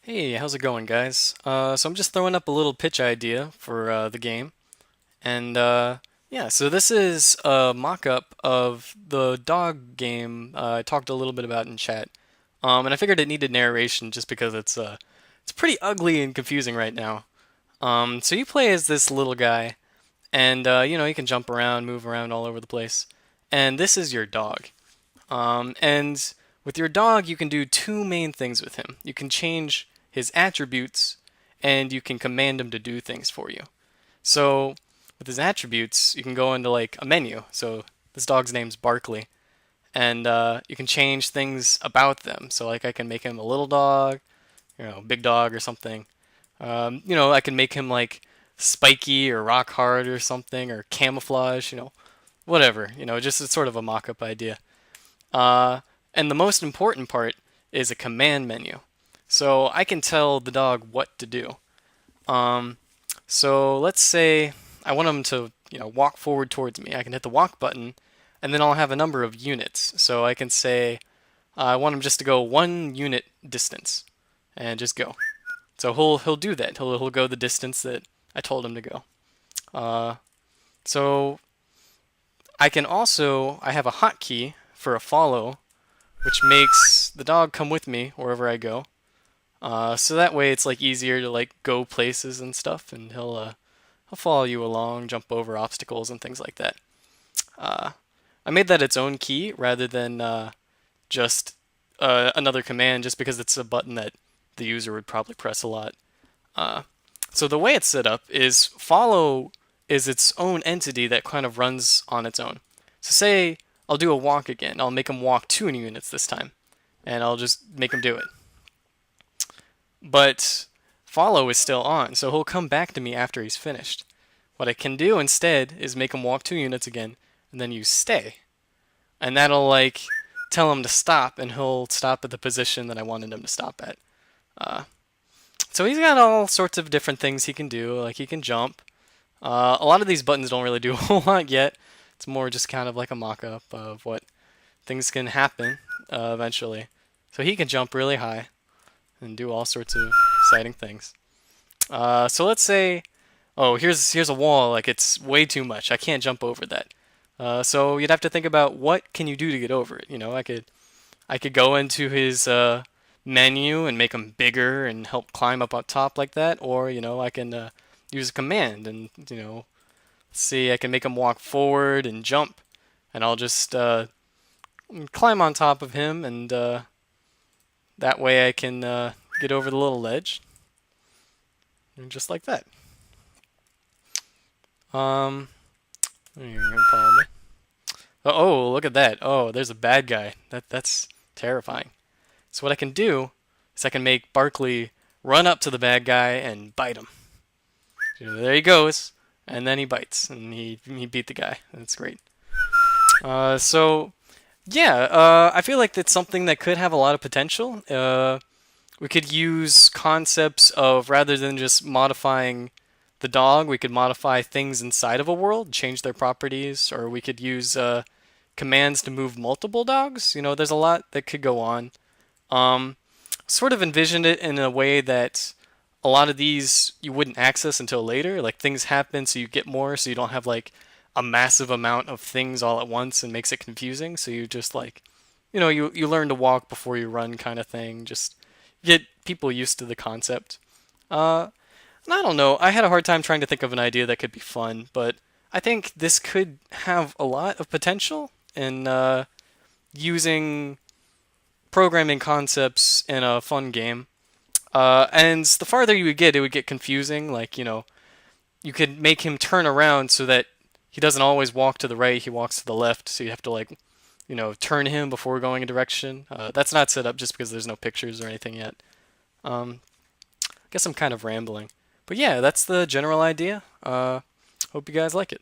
Hey, how's it going, guys? So I'm just throwing up a little pitch idea for the game, and yeah, so this is a mock-up of the dog game I talked a little bit about in chat, and I figured it needed narration just because it's pretty ugly and confusing right now. So you play as this little guy, and you can jump around, move around all over the place, and this is your dog. And with your dog, you can do two main things with him. You can change his attributes, and you can command him to do things for you. So with his attributes, you can go into like a menu. So this dog's name's Barkley, and you can change things about them. So like I can make him a little dog, big dog or something. I can make him like spiky or rock hard or something or camouflage. Whatever. Just it's sort of a mock-up idea. Uh, and the most important part is a command menu. So I can tell the dog what to do. Um, so let's say I want him to, walk forward towards me. I can hit the walk button, and then I'll have a number of units. So I can say I want him just to go 1 unit distance, and just go. So he'll do that. He'll go the distance that I told him to go. Uh, so I have a hotkey for a follow, which makes the dog come with me wherever I go. So that way it's like easier to like go places and stuff, and he'll follow you along, jump over obstacles and things like that. Uh, I made that its own key rather than just another command, just because it's a button that the user would probably press a lot. Uh, so the way it's set up is follow is its own entity that kind of runs on its own. So say I'll do a walk again. I'll make him walk 2 units this time, and I'll just make him do it. But follow is still on, so he'll come back to me after he's finished. What I can do instead is make him walk 2 units again, and then use stay. And that'll like tell him to stop, and he'll stop at the position that I wanted him to stop at. Uh, so he's got all sorts of different things he can do, like he can jump. A lot of these buttons don't really do a whole lot yet. It's more just kind of like a mock-up of what things can happen eventually. So he can jump really high and do all sorts of exciting things. So let's say, oh, here's a wall. Like it's way too much. I can't jump over that. So you'd have to think about what can you do to get over it. I could go into his menu and make him bigger and help climb up on top like that, or I can use a command and see I can make him walk forward and jump, and I'll just climb on top of him, and that way I can get over the little ledge, and just like that. Um, you're gonna follow me. Oh, look at that! Oh, there's a bad guy. That's terrifying. So what I can do is I can make Barkley run up to the bad guy and bite him. There he goes, and then he bites, and he beat the guy. That's great. So yeah, I feel like that's something that could have a lot of potential. We could use concepts of rather than just modifying the dog, we could modify things inside of a world, change their properties, or we could use commands to move multiple dogs. There's a lot that could go on. Um, Sort of envisioned it in a way that a lot of these you wouldn't access until later. Like things happen, so you get more, so you don't have like a massive amount of things all at once and makes it confusing. So you just like, you learn to walk before you run kind of thing. Just get people used to the concept. And I don't know. I had a hard time trying to think of an idea that could be fun, but I think this could have a lot of potential in using programming concepts in a fun game. And the farther you would get, it would get confusing. Like, you could make him turn around so that he doesn't always walk to the right, he walks to the left. So you have to, like, turn him before going a direction. That's not set up just because there's no pictures or anything yet. I guess I'm kind of rambling. But yeah, that's the general idea. Hope you guys like it.